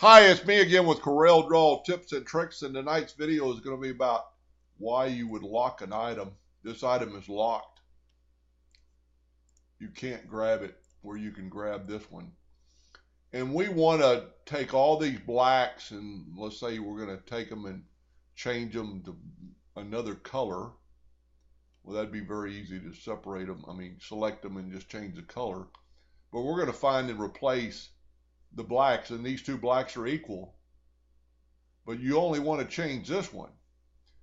Hi, it's me again with Corel Draw tips and tricks, and tonight's video is going to be about why you would lock an item. This item is locked. You can't grab it where you can grab this one. And we want to take all these blacks and let's say we're going to take them and change them to another color. Well, that'd be very easy to separate them. Select them and just change the color. But we're going to find and replace the blacks, and these two blacks are equal. But you only want to change this one.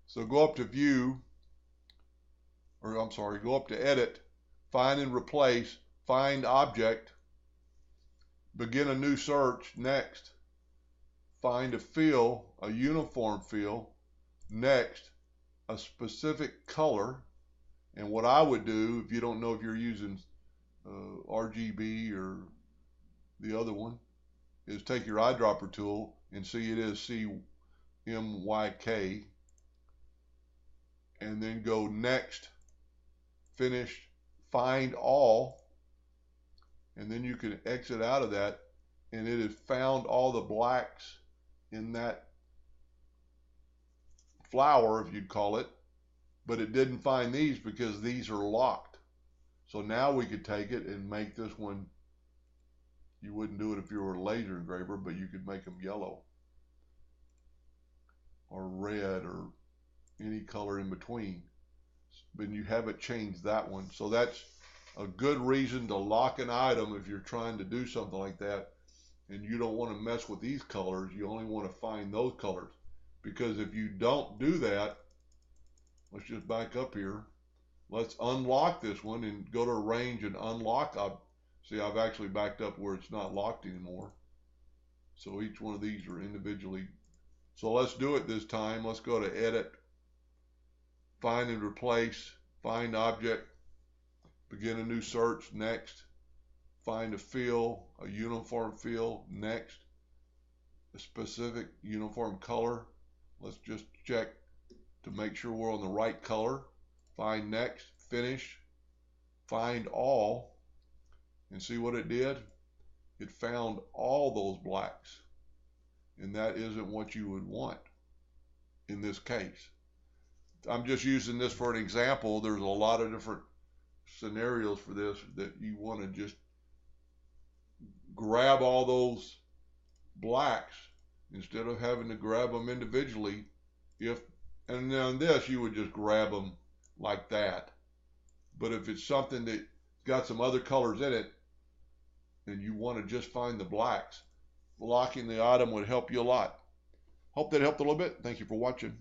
So go up to view, or I'm sorry, go up to edit, find and replace, find object, begin a new search, next, find a fill, a uniform fill, next, a specific color. And what I would do, if you don't know if you're using RGB or the other one, is take your eyedropper tool and see it is CMYK, and then go next, finish, find all, and then you can exit out of that, and it has found all the blacks in that flower, if you'd call it, but it didn't find these because these are locked. So now we could take it and make this one, you wouldn't do it if you were a laser engraver, but you could make them yellow or red or any color in between. But you haven't changed that one. So that's a good reason to lock an item if you're trying to do something like that and you don't want to mess with these colors. You only want to find those colors, because if you don't do that, let's just back up here. Let's unlock this one and go to arrange and unlock. See, I've actually backed up where it's not locked anymore. So each one of these are individually. So let's do it this time. Let's go to edit, find and replace, find object, begin a new search, next, find a fill, a uniform fill, next, a specific uniform color. Let's just check to make sure we're on the right color. Find next, finish, find all, and see what it did. It found all those blacks, and that isn't what you would want in this case. I'm just using this for an example. There's a lot of different scenarios for this that you want to just grab all those blacks instead of having to grab them individually. And on this you would just grab them like that. But if it's something that got some other colors in it and you want to just find the blacks, locking the item would help you a lot. Hope that helped a little bit. Thank you for watching.